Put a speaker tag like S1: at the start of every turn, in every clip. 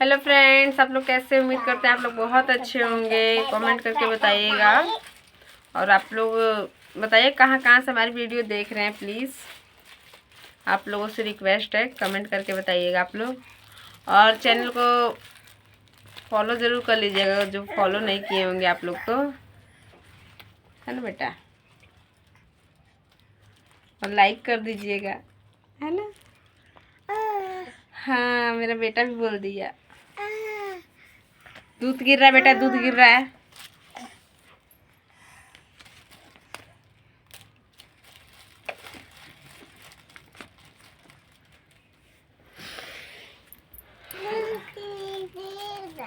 S1: Hello friends, आप लोग कैसे? उम्मीद करते हैं आप लोग बहुत अच्छे होंगे। कमेंट करके बताइएगा। और आप लोग बताइए कहाँ कहाँ से हमारी वीडियो देख रहे हैं। प्लीज़ आप लोगों से रिक्वेस्ट है, कमेंट करके बताइएगा आप लोग। और चैनल को फॉलो ज़रूर कर लीजिएगा, जो फॉलो नहीं किए होंगे आप लोग तो, है ना बेटा। और लाइक कर दीजिएगा, है ना। हाँ, मेरा बेटा भी बोल दिया। दूध गिर रहा है बेटा, दूध गिर रहा है।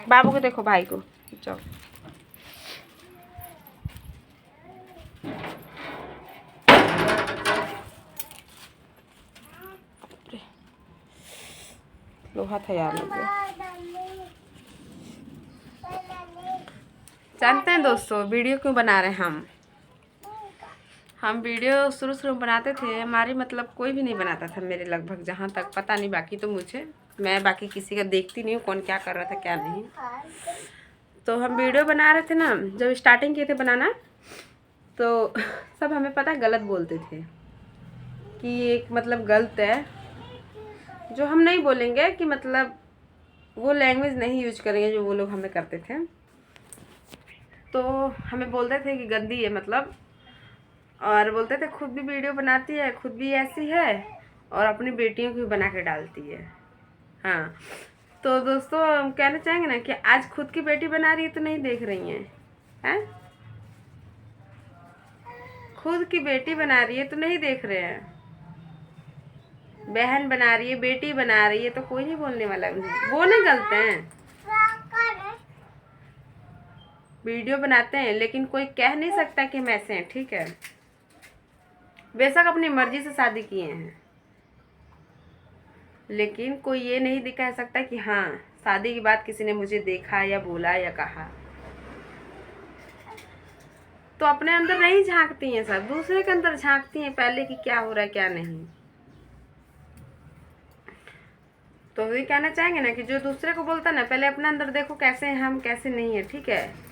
S1: बाबू को देखो, भाई को। चलो लोहा तैयार हो गया। जानते हैं दोस्तों, वीडियो क्यों बना रहे हैं हम वीडियो शुरू शुरू में बनाते थे। हमारी मतलब कोई भी नहीं बनाता था मेरे लगभग, जहाँ तक पता नहीं। बाकी तो मैं बाकी किसी का देखती नहीं हूँ कौन क्या कर रहा था क्या नहीं। तो हम वीडियो बना रहे थे ना, जब स्टार्टिंग किए थे बनाना, तो सब हमें पता गलत बोलते थे कि एक मतलब गलत है, जो हम नहीं बोलेंगे कि मतलब वो लैंग्वेज नहीं यूज करेंगे जो वो लोग हमें करते थे। तो हमें बोलते थे कि गंदी है मतलब, और बोलते थे खुद भी वीडियो बनाती है, खुद भी ऐसी है, और अपनी बेटियों को भी बना के डालती है। हाँ, तो दोस्तों हम कहना चाहेंगे ना कि आज खुद की बेटी बना रही है तो नहीं देख रही हैं? खुद की बेटी बना रही है तो नहीं देख रहे हैं। बहन बना रही है, बेटी बना रही है, तो कोई नहीं बोलने वाला। वो नहीं गलत हैं, वीडियो बनाते हैं, लेकिन कोई कह नहीं सकता कि हम ऐसे हैं, ठीक है। बेशक अपनी मर्जी से शादी किए हैं, लेकिन कोई ये नहीं दिखा सकता कि हाँ शादी के बाद किसी ने मुझे देखा या बोला या कहा। तो अपने अंदर नहीं झांकती हैं, सब दूसरे के अंदर झांकती हैं पहले कि क्या हो रहा है क्या नहीं। तो ये कहना चाहेंगे ना कि जो दूसरे को बोलता ना, पहले अपने अंदर देखो कैसे हैं हम, कैसे नहीं है, ठीक है।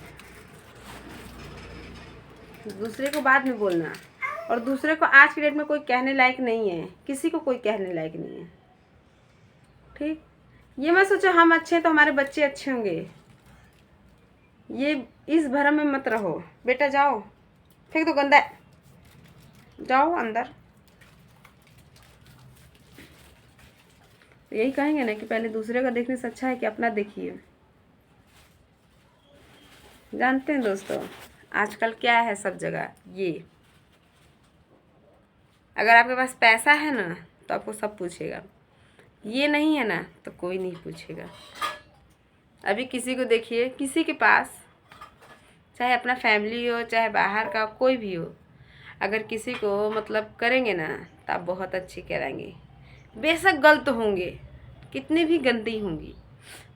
S1: दूसरे को बाद में बोलना। और दूसरे को आज की डेट में कोई कहने लायक नहीं है, किसी को कोई कहने लायक नहीं है, ठीक। ये मत सोचो हम अच्छे हैं तो हमारे बच्चे अच्छे होंगे, ये इस भरम में मत रहो। बेटा जाओ, फेंक दो गंदा, जाओ अंदर। यही कहेंगे ना कि पहले दूसरे का देखने से अच्छा है कि अपना देखिए। जानते हैं दोस्तों, आजकल क्या है सब जगह, ये अगर आपके पास पैसा है ना तो आपको सब पूछेगा, ये नहीं है ना तो कोई नहीं पूछेगा। अभी किसी को देखिए, किसी के पास चाहे अपना फैमिली हो चाहे बाहर का कोई भी हो, अगर किसी को मतलब करेंगे ना तो आप बहुत अच्छी कराएंगे। बेशक गलत होंगे, कितनी भी गंदी होंगी,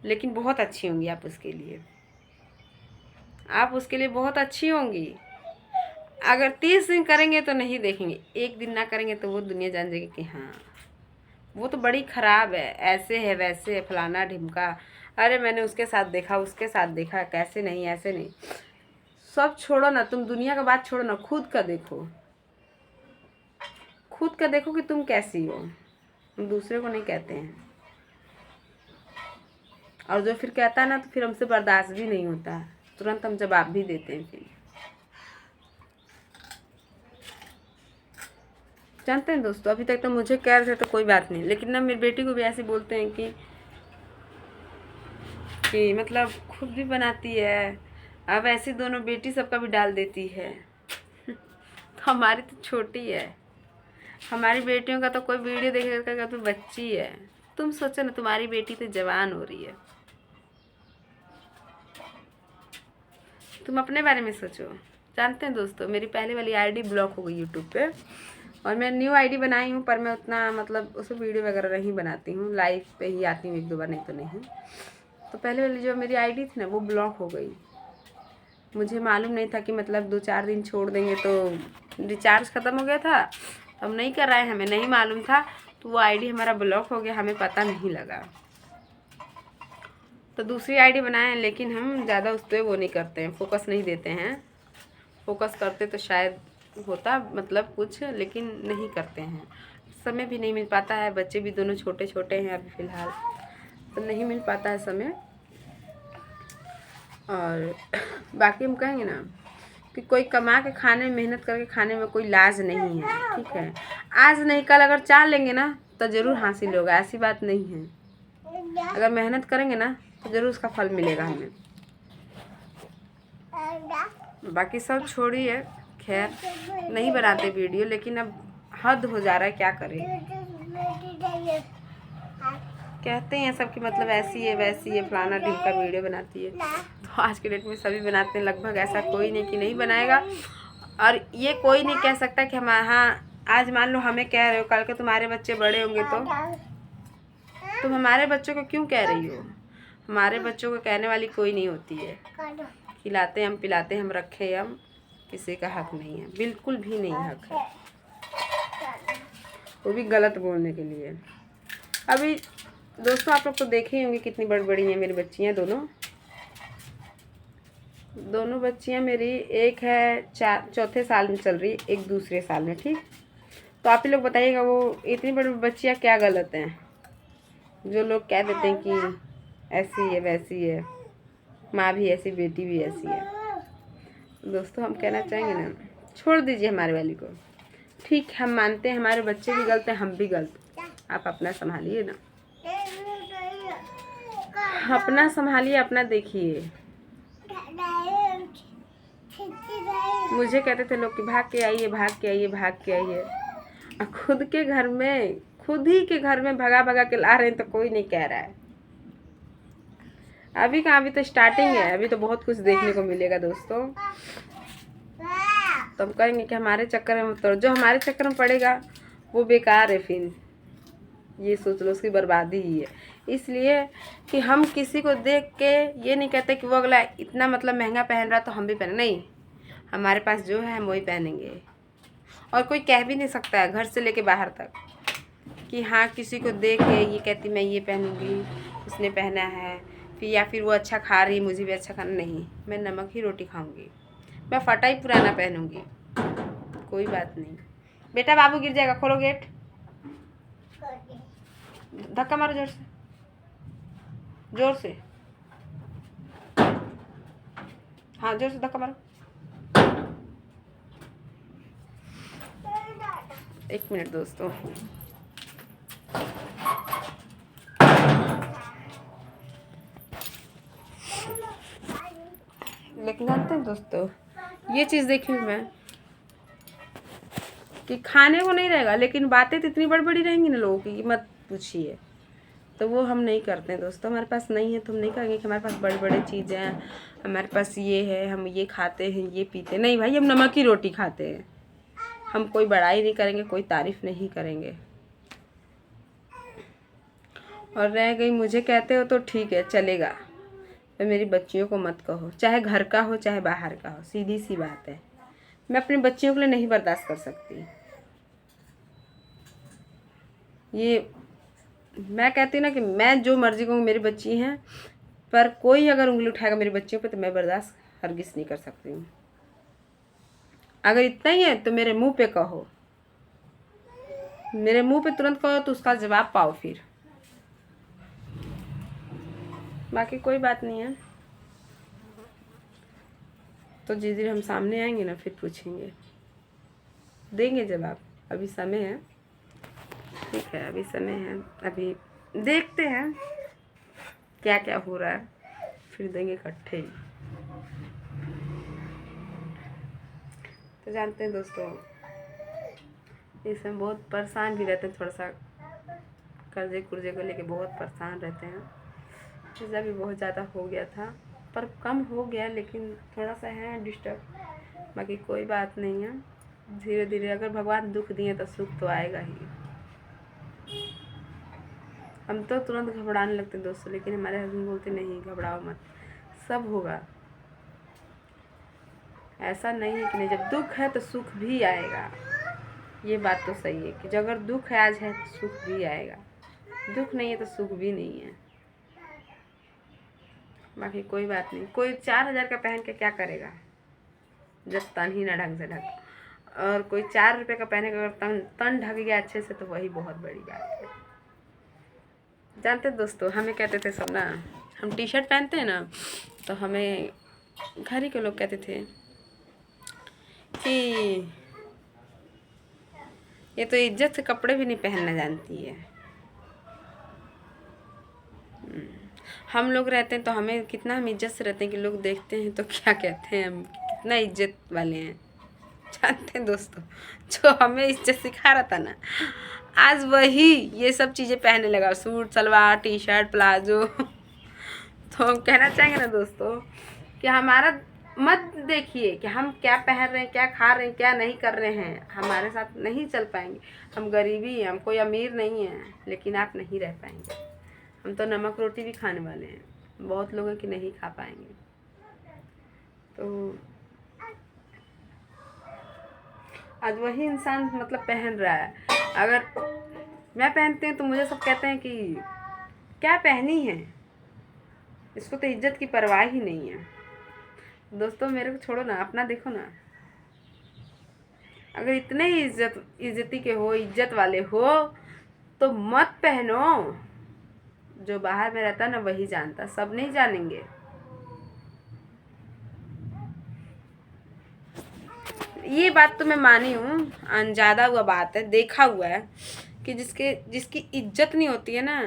S1: लेकिन बहुत अच्छी होंगी आप उसके लिए, आप उसके लिए बहुत अच्छी होंगी। अगर 30 दिन करेंगे तो नहीं देखेंगे, एक दिन ना करेंगे तो वो दुनिया जान जाएगी कि हाँ वो तो बड़ी ख़राब है, ऐसे है वैसे है, फलाना ढिमका। अरे मैंने उसके साथ देखा, उसके साथ देखा, कैसे नहीं ऐसे नहीं। सब छोड़ो ना, तुम दुनिया का बात छोड़ो ना, खुद का देखो, खुद का देखो कि तुम कैसी हो। हम दूसरे को नहीं कहते हैं, और जो फिर कहता है ना तो फिर हमसे बर्दाश्त भी नहीं होता, तुरंत हम जवाब भी देते हैं। फिर जानते हैं दोस्तों, अभी तक तो मुझे कह रहे थे तो कोई बात नहीं, लेकिन ना मेरी बेटी को भी ऐसे बोलते हैं कि मतलब खुद भी बनाती है, अब ऐसी दोनों बेटी सबका भी डाल देती है। तो हमारी तो छोटी है, हमारी बेटियों का तो कोई वीडियो देखेगा तो बच्ची है। तुम सोचो ना, तुम्हारी बेटी तो जवान हो रही है, तुम अपने बारे में सोचो। जानते हैं दोस्तों, मेरी पहले वाली आईडी ब्लॉक हो गई यूट्यूब पे, और मैं न्यू आईडी बनाई हूँ, पर मैं उतना मतलब उसमें वीडियो वगैरह नहीं बनाती हूँ, लाइव पे ही आती हूँ एक दो बार, नहीं तो नहीं। तो पहले वाली जो मेरी आईडी थी ना वो ब्लॉक हो गई। मुझे मालूम नहीं था कि मतलब 2-4 दिन छोड़ देंगे तो रिचार्ज ख़त्म हो गया था, तो हम नहीं कर रहे, हमें नहीं मालूम था, तो वो आईडी हमारा ब्लॉक हो गया, हमें पता नहीं लगा। तो दूसरी आईडी बनाए हैं, लेकिन हम ज़्यादा उस पर वो नहीं करते हैं, फोकस नहीं देते हैं। फोकस करते तो शायद होता मतलब कुछ, लेकिन नहीं करते हैं। समय भी नहीं मिल पाता है, बच्चे भी दोनों छोटे छोटे हैं अभी फ़िलहाल, तो नहीं मिल पाता है समय। और बाकी हम कहेंगे ना कि कोई कमा के खाने में, मेहनत करके खाने में कोई लाज नहीं है, ठीक है। आज नहीं कल अगर चाह लेंगे ना तो ज़रूर हासिल होगा, ऐसी बात नहीं है। अगर मेहनत करेंगे ना तो ज़रूर उसका फल मिलेगा हमें। बाकी सब छोड़िए, खैर नहीं बनाते वीडियो, लेकिन अब हद हो जा रहा है, क्या करें। कहते हैं सब कि मतलब ऐसी है वैसी है, फलाना ढिमका वीडियो बनाती है, तो आज के डेट में सभी बनाते हैं लगभग। ऐसा कोई नहीं कि नहीं बनाएगा। और ये कोई नहीं कह सकता कि हम, हाँ आज मान लो हमें कह रहे हो, कल के तुम्हारे बच्चे बड़े होंगे तो तुम हमारे बच्चों को क्यों कह रही हो। हमारे बच्चों को कहने वाली कोई नहीं होती है। खिलाते हम, पिलाते हम, रखे हम, किसी का हक नहीं है, बिल्कुल भी नहीं हक है, वो भी गलत बोलने के लिए। अभी दोस्तों आप लोग तो देखे ही होंगे कितनी बड़ी बड़ी हैं मेरी बच्चियाँ, दोनों बच्चियाँ मेरी। एक है चौथे साल में चल रही, एक दूसरे साल में, ठीक। तो आप ही लोग बताइएगा वो इतनी बड़ी बच्चियाँ क्या गलत हैं जो लोग कह देते हैं कि ऐसी है वैसी है, माँ भी ऐसी बेटी भी ऐसी है। दोस्तों हम कहना चाहेंगे ना, छोड़ दीजिए हमारे वाली को, ठीक। हम मानते हैं हमारे बच्चे भी गलत हैं, हम भी गलत, आप अपना संभालिए ना, अपना संभालिए, अपना देखिए। मुझे कहते थे लोग कि भाग के आइए, भाग के आइए, भाग के आइए, और खुद के घर में, खुद ही के घर में भगा भगा के ला रहे हैं तो कोई नहीं कह रहा है। अभी कहाँ, अभी तो स्टार्टिंग है, अभी तो बहुत कुछ देखने को मिलेगा दोस्तों। तो हम कहेंगे कि हमारे चक्कर में, तो जो हमारे चक्कर में पड़ेगा वो बेकार है, फिर ये सोच लो उसकी बर्बादी ही है। इसलिए कि हम किसी को देख के ये नहीं कहते कि वो अगला इतना मतलब महंगा पहन रहा तो हम भी पहने, नहीं, हमारे पास जो है हम वही पहनेंगे। और कोई कह भी नहीं सकता है घर से लेके बाहर तक कि हाँ किसी को देख के ये कहती मैं ये पहनूंगी, उसने पहना है, फिर या फिर वो अच्छा खा रही मुझे भी अच्छा खाना, नहीं, मैं नमक ही रोटी खाऊंगी, मैं फटा ही पुराना पहनूंगी, कोई बात नहीं। बेटा बाबू गिर जाएगा, खोलो गेट, धक्का मारो जोर से, जोर से, हाँ जोर से धक्का मारो। एक मिनट दोस्तों, लेकिन जानते हैं दोस्तों, ये चीज़ देखी मैं कि खाने को नहीं रहेगा, लेकिन बातें तो इतनी बड़ी बड़ी रहेंगी ना लोगों की, मत पूछिए। तो वो हम नहीं करते हैं दोस्तों, हमारे पास नहीं है तो हम नहीं कहेंगे कि हमारे पास बड़ी बड़ी चीज़ें हैं, हमारे पास ये है, हम ये खाते हैं, ये पीते, नहीं भाई, हम नमक की रोटी खाते हैं। हम कोई बड़ाई नहीं करेंगे, कोई तारीफ़ नहीं करेंगे। और रह गई मुझे कहते हो तो ठीक है, चलेगा, तो मेरी बच्चियों को मत कहो, चाहे घर का हो चाहे बाहर का हो, सीधी सी बात है। मैं अपनी बच्चियों के लिए नहीं बर्दाश्त कर सकती। ये मैं कहती हूँ ना कि मैं जो मर्जी कहूँ, मेरी बच्ची हैं, पर कोई अगर उंगली उठाएगा मेरी बच्चियों पे तो मैं बर्दाश्त हरगिज़ नहीं कर सकती हूँ। अगर इतना ही है तो मेरे मुंह पे कहो, मेरे मुंह पे तुरंत कहो तो उसका जवाब पाओ फिर, बाकी कोई बात नहीं है। तो जिस दिन हम सामने आएंगे ना फिर पूछेंगे, देंगे जवाब, अभी समय है, ठीक है, अभी समय है, अभी देखते हैं क्या क्या हो रहा है, फिर देंगे इकट्ठे ही। तो जानते हैं दोस्तों, इसमें बहुत परेशान भी रहते हैं, थोड़ा सा कर्जे कुर्जे को लेके बहुत परेशान रहते हैं। पिज़्ज़ा भी बहुत ज़्यादा हो गया था, पर कम हो गया, लेकिन थोड़ा सा है डिस्टर्ब, बाकी कोई बात नहीं है। धीरे धीरे अगर भगवान दुख दिए तो सुख तो आएगा ही। हम तो तुरंत घबराने लगते दोस्तों, लेकिन हमारे हस्बैंड बोलते नहीं घबराओ मत, सब होगा। ऐसा नहीं है कि नहीं, जब दुख है तो सुख भी आएगा। ये बात तो सही है कि अगर दुख आज है तो सुख भी आएगा, दुख नहीं है तो सुख भी नहीं है। बाकी कोई बात नहीं, कोई 4,000 का पहन के क्या करेगा जब तन ही ना ढंग से ढक, और कोई 4 रुपये का पहने अगर तन ढक गया अच्छे से तो वही बहुत बड़ी बात है। जानते दोस्तों, हमें कहते थे सब ना, हम टी शर्ट पहनते हैं ना तो हमें घर ही के लोग कहते थे कि ये तो इज्जत से कपड़े भी नहीं पहनना जानती है। हम लोग रहते हैं तो हमें कितना हम इज्जत से रहते हैं कि लोग देखते हैं तो क्या कहते हैं, हम कितना इज्जत वाले हैं। जानते हैं दोस्तों, जो हमें इज्जत सिखा रहा था ना, आज वही ये सब चीज़ें पहनने लगा, suit salwar T shirt palazzo. तो हम कहना चाहेंगे ना दोस्तों कि हमारा मत देखिए कि हम क्या पहन रहे हैं, क्या खा रहे हैं, क्या नहीं कर रहे हैं, हमारे साथ नहीं चल पाएंगे। हम गरीबी हैं, हम कोई अमीर नहीं हैं, लेकिन आप नहीं रह पाएंगे। हम तो नमक रोटी भी खाने वाले हैं, बहुत लोगों की नहीं खा पाएंगे। तो आज वही इंसान मतलब पहन रहा है। अगर मैं पहनती हूँ तो मुझे सब कहते हैं कि क्या पहनी है, इसको तो इज्जत की परवाह ही नहीं है। दोस्तों मेरे को छोड़ो ना, अपना देखो ना। अगर इतने ही इज्जती के हो, इज्जत वाले हो तो मत पहनो। जो बाहर में रहता ना वही जानता, सब नहीं जानेंगे। ये बात तो मैं मानी हूँ, अनजादा हुआ बात है, देखा हुआ है कि जिसकी इज्जत नहीं होती है ना,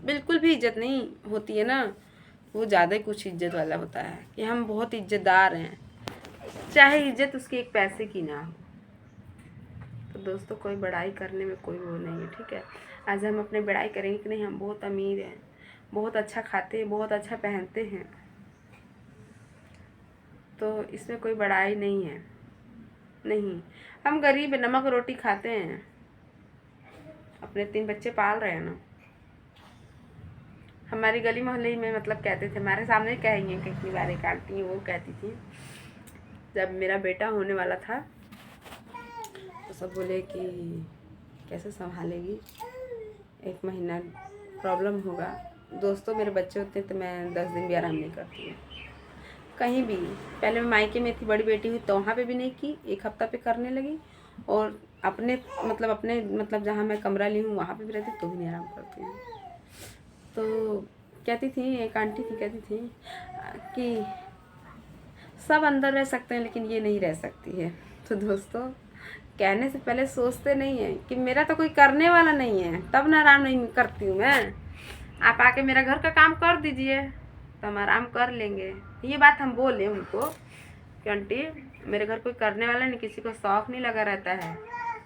S1: बिल्कुल भी इज्जत नहीं होती है ना, वो ज़्यादा ही कुछ इज्जत वाला होता है कि हम बहुत इज्जतदार हैं, चाहे इज्जत उसकी एक पैसे की ना हो। तो दोस्तों कोई बड़ाई करने में कोई वो नहीं है, ठीक है। आज हम अपने बड़ाई करेंगे कि नहीं हम बहुत अमीर हैं, बहुत अच्छा खाते हैं, बहुत अच्छा पहनते हैं, तो इसमें कोई बड़ाई नहीं है। नहीं, हम गरीब नमक रोटी खाते हैं, अपने 3 बच्चे पाल रहे हैं ना। हमारी गली मोहल्ले में मतलब कहते थे, हमारे सामने कहेंगे कितनी बार, एक आंटी वो कहती थी जब मेरा बेटा होने वाला था तो सब बोले कि कैसे संभालेगी, 1 महीना प्रॉब्लम होगा। दोस्तों मेरे बच्चे होते हैं तो मैं 10 दिन भी आराम नहीं करती हूँ कहीं भी। पहले मैं मायके में थी, बड़ी बेटी हुई तो वहाँ पे भी नहीं की, 1 हफ्ता पे करने लगी, और अपने मतलब जहाँ मैं कमरा ली हूँ वहाँ पे भी रहती तो भी नहीं आराम करती हूँ। तो कहती थी, एक आंटी थी कहती थी कि सब अंदर रह सकते हैं लेकिन ये नहीं रह सकती है। तो दोस्तों कहने से पहले सोचते नहीं हैं कि मेरा तो कोई करने वाला नहीं है, तब ना आराम नहीं करती हूँ मैं। आप आके मेरा घर का काम कर दीजिए तो हम आराम कर लेंगे। ये बात हम बोले उनको कि आंटी मेरे घर कोई करने वाला नहीं, किसी को शौक़ नहीं लगा रहता है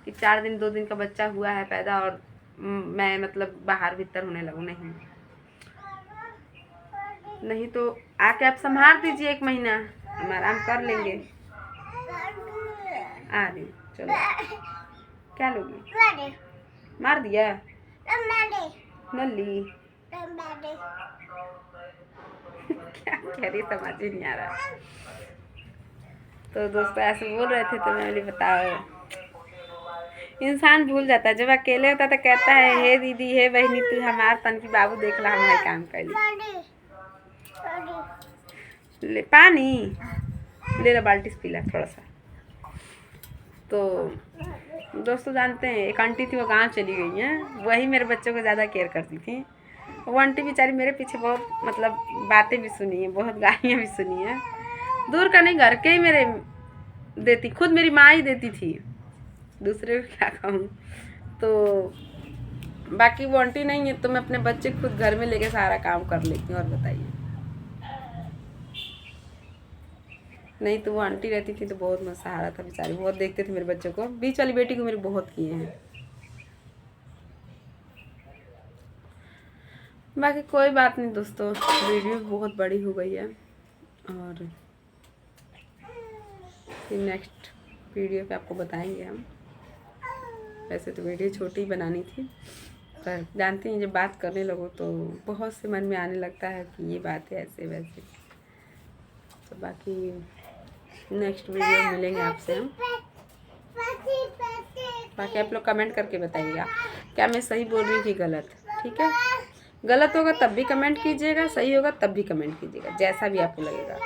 S1: कि 4 दिन 2 दिन का बच्चा हुआ है पैदा और मैं मतलब बाहर भीतर होने लगूँ। नहीं तो आके आप संभाल दीजिए 1 महीना, हम आराम कर लेंगे। आ रही चलो, क्या लोगी, मार दिया नल्ली क्या कह रही समझ ही नहीं आ रहा। तो दोस्तों ऐसे बोल रहे थे तो मैं बोली बताओ, इंसान भूल जाता है जब अकेले होता तो कहता है हे दीदी हे बहनी तू हमार तन की बाबू देख ला हमारे काम कर ली। ले पानी ले ला, बाल्टी से पी ला थोड़ा सा। तो दोस्तों जानते हैं एक आंटी थी, वो गांव चली गई हैं, वही मेरे बच्चों को ज़्यादा केयर करती थी। वो आंटी बेचारी मेरे पीछे बहुत मतलब बातें भी सुनी हैं, बहुत गालियाँ भी सुनी हैं। दूर का नहीं, घर के ही मेरे देती, खुद मेरी माँ ही देती थी, दूसरे को क्या कहूँ। तो बाकी वो आंटी नहीं है तो मैं अपने बच्चे खुद घर में लेके सारा काम कर लेती हूँ। और बताइए, नहीं तो वो आंटी रहती थी तो बहुत मजा सहारा था बेचारी, बहुत देखते थे मेरे बच्चों को। बीच वाली बेटी को मेरे बहुत किए हैं। बाकी कोई बात नहीं दोस्तों, वीडियो बहुत बड़ी हो गई है और फिर नेक्स्ट वीडियो पे आपको बताएंगे हम। वैसे तो वीडियो छोटी बनानी थी पर जानती हैं जब बात करने लगो तो बहुत से मन में आने लगता है कि ये बात है ऐसे वैसे। तो बाकी नेक्स्ट वीडियो में मिलेंगे आपसे हम। बाकी आप लोग कमेंट करके बताइएगा क्या मैं सही बोल रही थी गलत, ठीक है। गलत होगा तब भी कमेंट कीजिएगा, सही होगा तब भी कमेंट कीजिएगा, जैसा भी आपको लगेगा।